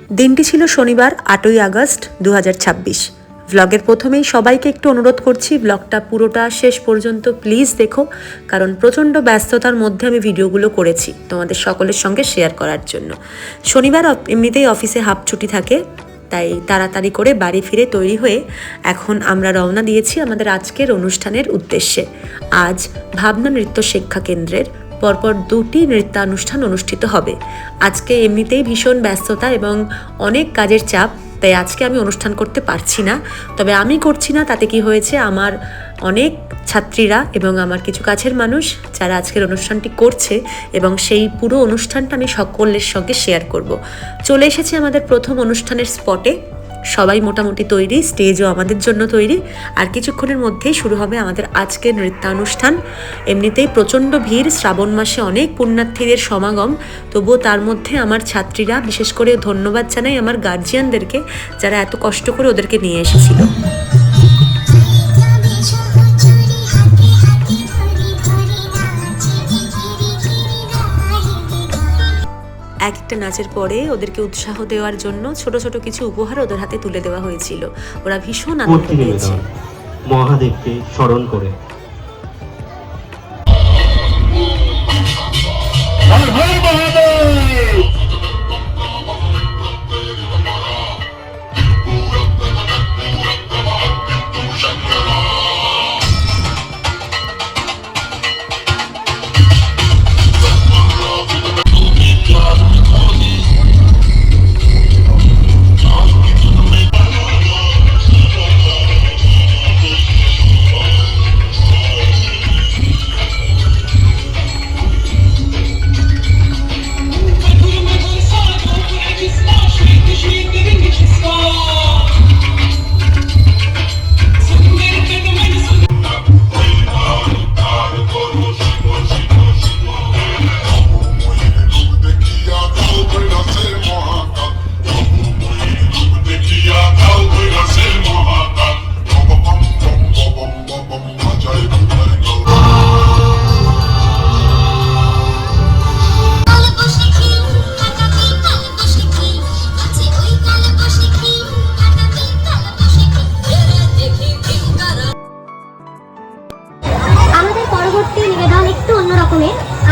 দিনটি ছিল শনিবার 8ই আগস্ট 2026। ব্লগের প্রথমেই সবাইকে একটু অনুরোধ করছি ব্লগটা পুরোটা শেষ পর্যন্ত প্লিজ দেখো, কারণ প্রচণ্ড ব্যস্ততার মধ্যে আমি ভিডিওগুলো করেছি তোমাদের সকলের সঙ্গে শেয়ার করার জন্য। শনিবার এমনিতেই অফিসে হাফ ছুটি থাকে, তাই তাড়াতাড়ি করে বাড়ি ফিরে তৈরি হয়ে এখন আমরা রওনা দিয়েছি আমাদের আজকের অনুষ্ঠানের উদ্দেশ্যে। আজ ভাবনা নৃত্য শিক্ষা কেন্দ্রের পরপর 2টি নৃত্যানুষ্ঠান অনুষ্ঠিত হবে। আজকে এমনিতেই ভীষণ ব্যস্ততা এবং অনেক কাজের চাপ, তাই আজকে আমি অনুষ্ঠান করতে পারছি না। তবে আমি করছি না তাতে কি হয়েছে, আমার অনেক ছাত্রীরা এবং আমার কিছু কাছের মানুষ যারা আজকের অনুষ্ঠানটি করছে এবং সেই পুরো অনুষ্ঠানটা আমি সকলের সঙ্গে শেয়ার করব। চলে এসেছি আমাদের প্রথম অনুষ্ঠানের স্পটে, সবাই মোটামুটি তৈরি, স্টেজও আমাদের জন্য তৈরি। আর কিছুক্ষণের মধ্যেই শুরু হবে আমাদের আজকের নৃত্যানুষ্ঠান। এমনিতেই প্রচণ্ড ভিড়, শ্রাবণ মাসে অনেক পুণ্যার্থীদের সমাগম, তবুও তার মধ্যে আমার ছাত্রীরা, বিশেষ করে ধন্যবাদ জানাই আমার গার্জিয়ানদেরকে যারা এত কষ্ট করে ওদেরকে নিয়ে এসেছিল। একটা নাচের পরে ওদেরকে উৎসাহ দেওয়ার জন্য ছোট ছোট কিছু উপহার ওদের হাতে তুলে দেওয়া হয়েছিল। ওরা ভীষণ আনন্দ পেয়েছে। মহাদেবকে স্মরণ করে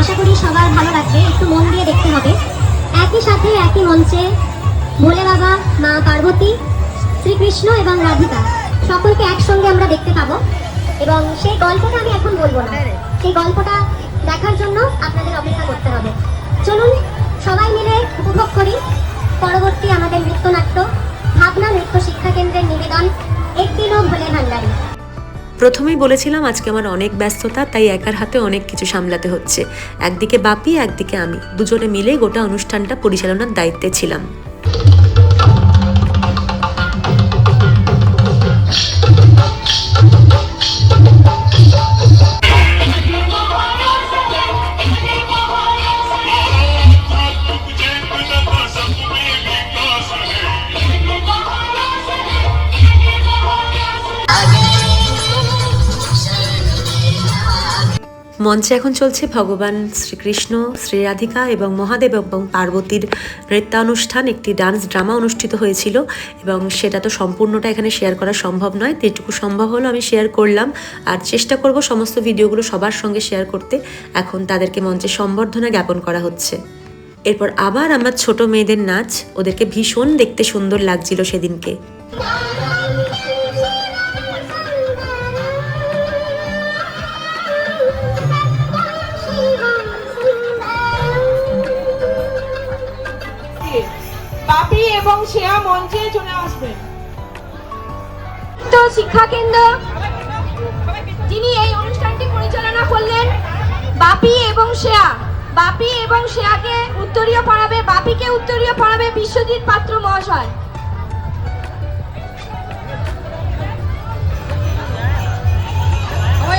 আশা করি সবার ভালো লাগবে, একটু মন দিয়ে দেখতে হবে। একই সাথে একই মঞ্চে ভোলে বাবা, মা পার্বতী, শ্রীকৃষ্ণ এবং রাধিকা সকলকে একসঙ্গে আমরা দেখতে পাবো। এবং সেই গল্পটা আমি এখন বলবো না, সেই গল্পটা দেখার জন্য আপনাদের অপেক্ষা করতে হবে। চলুন সবাই মিলে উপভোগ করি পরবর্তী আমাদের নৃত্যনাট্য ভাবনা নৃত্য শিক্ষা কেন্দ্রের নিবেদন একদিনও ভোলে ভান্ডারী। প্রথমেই বলেছিলাম আজকে আমার অনেক ব্যস্ততা, তাই একার হাতে অনেক কিছু সামলাতে হচ্ছে। একদিকে বাপি, একদিকে আমি, দুজনে মিলে গোটা অনুষ্ঠানটা পরিচালনার দায়িত্বে ছিলাম। মঞ্চে এখন চলছে ভগবান শ্রীকৃষ্ণ, শ্রী রাধিকা এবং মহাদেব এবং পার্বতীর নৃত্যানুষ্ঠান। একটি ডান্স ড্রামা অনুষ্ঠিত হয়েছিল এবং সেটা তো সম্পূর্ণটা এখানে শেয়ার করা সম্ভব নয়, যেটুকু সম্ভব হলো আমি শেয়ার করলাম আর চেষ্টা করব সমস্ত ভিডিওগুলো সবার সঙ্গে শেয়ার করতে। এখন তাদেরকে মঞ্চে সম্বর্ধনা জ্ঞাপন করা হচ্ছে। এরপর আবার আমার ছোট মেয়েদের নাচ, ওদেরকে ভীষণ দেখতে সুন্দর লাগছিল সেদিনকে। বাপি এবং শ্রেয়া মঞ্চে চলে আসবেন। তো শিক্ষা কেন্দ্র যিনি এই অনুষ্ঠানটি পরিচালনা করলেন, বাপি এবং শ্রেয়া, বাপি এবং শ্রেয়াকে উত্তরীয় পড়াবে, বাপিকে উত্তরীয় পড়াবে বিশ্বজিৎ পাত্র মহাশয়।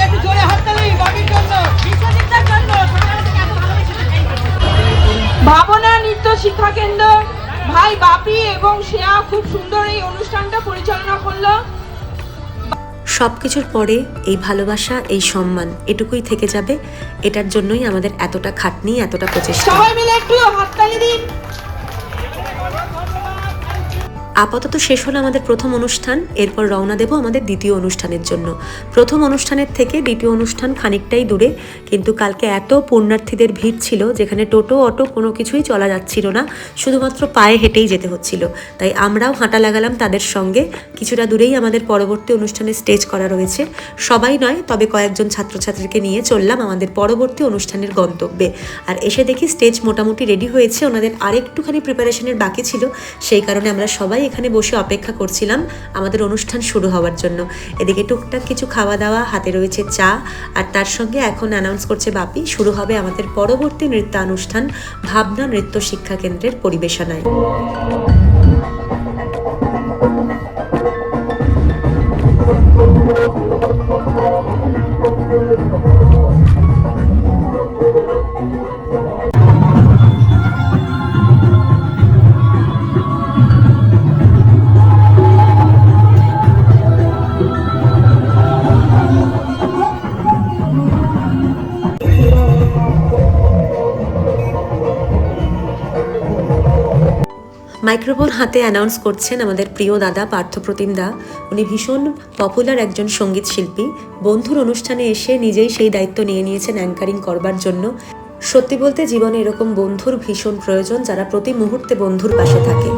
একটু জোরে হাততালি বাপির জন্য, বিশ্বজিৎদের জন্য। ভাবনা নৃত্য শিক্ষা কেন্দ্র ভাই বাপি এবং শ্রেয়া খুব সুন্দর এই অনুষ্ঠানটা পরিচালনা করলো। সবকিছুর পরে এই ভালোবাসা, এই সম্মান এটুকুই থেকে যাবে। এটার জন্যই আমাদের এতটা খাটনি, এতটা প্রচেষ্টা। সবাই মিলে একটু হাততালি দিন। আপাতত শেষ হলো আমাদের প্রথম অনুষ্ঠান, এরপর রওনা দেব আমাদের দ্বিতীয় অনুষ্ঠানের জন্য। প্রথম অনুষ্ঠানের থেকে দ্বিতীয় অনুষ্ঠান খানিকটাই দূরে, কিন্তু কালকে এত পুণ্যার্থীদের ভিড় ছিল যেখানে টোটো অটো কোনো কিছুই চলা যাচ্ছিল না, শুধুমাত্র পায়ে হেঁটেই যেতে হচ্ছিল। তাই আমরাও হাঁটা লাগালাম তাদের সঙ্গে। কিছুটা দূরেই আমাদের পরবর্তী অনুষ্ঠানে স্টেজ করা রয়েছে। সবাই নয়, তবে কয়েকজন ছাত্রছাত্রীকে নিয়ে চললাম আমাদের পরবর্তী অনুষ্ঠানের গন্তব্যে। আর এসে দেখি স্টেজ মোটামুটি রেডি হয়েছে, ওনাদের আরেকটুখানি প্রিপারেশনের বাকি ছিল, সেই কারণে আমরা সবাই এখানে বসে অপেক্ষা করছিলাম আমাদের অনুষ্ঠান শুরু হওয়ার জন্য। এদিকে টুকটাক কিছু খাওয়া দাওয়া, হাতে রয়েছে চা, আর তার সঙ্গে এখন অ্যানাউন্স করছে বাপি শুরু হবে আমাদের পরবর্তী নৃত্যানুষ্ঠান ভাবনা নৃত্য শিক্ষা কেন্দ্রের পরিবেশনায়। মাইক্রোফোন হাতে অ্যানাউন্স করছেন আমাদের প্রিয় দাদা পার্থপ্রতিম দা। উনি ভীষণ পপুলার একজন সঙ্গীত শিল্পী। বন্ধুর অনুষ্ঠানে এসে নিজেই সেই দায়িত্ব নিয়ে নিয়েছেন অ্যাঙ্কারিং করবার জন্য। সত্যি বলতে জীবনে এরকম বন্ধুর ভীষণ প্রয়োজন, যারা প্রতি মুহূর্তে বন্ধুর পাশে থাকে।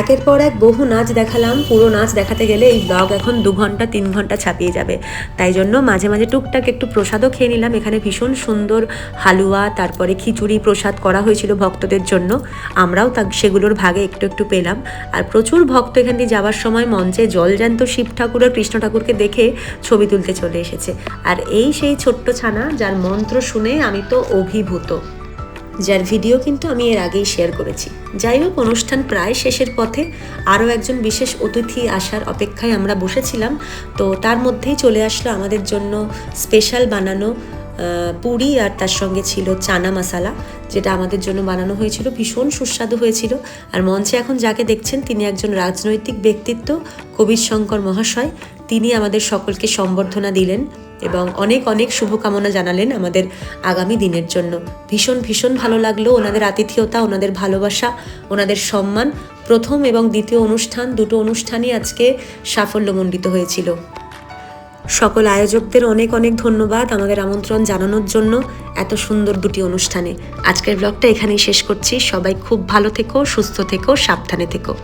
একের পর এক বহু নাচ দেখালাম। পুরো নাচ দেখাতে গেলে এই ব্লগ এখন 2 ঘন্টা 3 ঘন্টা ছাপিয়ে যাবে, তাই জন্য মাঝে মাঝে টুকটাক একটু প্রসাদও খেয়ে নিলাম। এখানে ভীষণ সুন্দর হালুয়া, তারপরে খিচুড়ি প্রসাদ করা হয়েছিল ভক্তদের জন্য, আমরাও সেগুলোর ভাগে একটু একটু পেলাম। আর প্রচুর ভক্ত এখান দিয়ে যাওয়ার সময় মঞ্চে জলজ্যান্ত শিব ঠাকুর আর কৃষ্ণ ঠাকুরকে দেখে ছবি তুলতে চলে এসেছে। আর এই সেই ছোট্ট ছানা যার মন্ত্র শুনে আমি তো অভিভূত, যার ভিডিও কিন্তু আমি এর আগেই শেয়ার করেছি। যাই হোক, অনুষ্ঠান প্রায় শেষের পথে। আরও একজন বিশেষ অতিথি আসার অপেক্ষায় আমরা বসেছিলাম, তো তার মধ্যেই চলে আসলো আমাদের জন্য স্পেশাল বানানো পুরি, আর তার সঙ্গে ছিল চানা মশালা, যেটা আমাদের জন্য বানানো হয়েছিল। ভীষণ সুস্বাদু হয়েছিল। আর মঞ্চে এখন যাকে দেখছেন তিনি একজন রাজনৈতিক ব্যক্তিত্ব, কবির শঙ্কর মহাশয়। তিনি আমাদের সকলকে সম্বর্ধনা দিলেন এবং অনেক অনেক শুভকামনা জানালেন আমাদের আগামী দিনের জন্য। ভীষণ ভীষণ ভালো লাগলো ওনাদের আতিথেয়তা, ওনাদের ভালোবাসা, ওনাদের সম্মান। প্রথম এবং দ্বিতীয় অনুষ্ঠান, দুটো অনুষ্ঠানই আজকে সাফল্যমণ্ডিত হয়েছিল। সকল আয়োজকদের অনেক অনেক ধন্যবাদ আমাদের আমন্ত্রণ জানানোর জন্য এত সুন্দর দুটি অনুষ্ঠানে। আজকের ব্লগটা এখানেই শেষ করছি। সবাই খুব ভালো থেকো, সুস্থ থেকো, সাবধানে থেকো।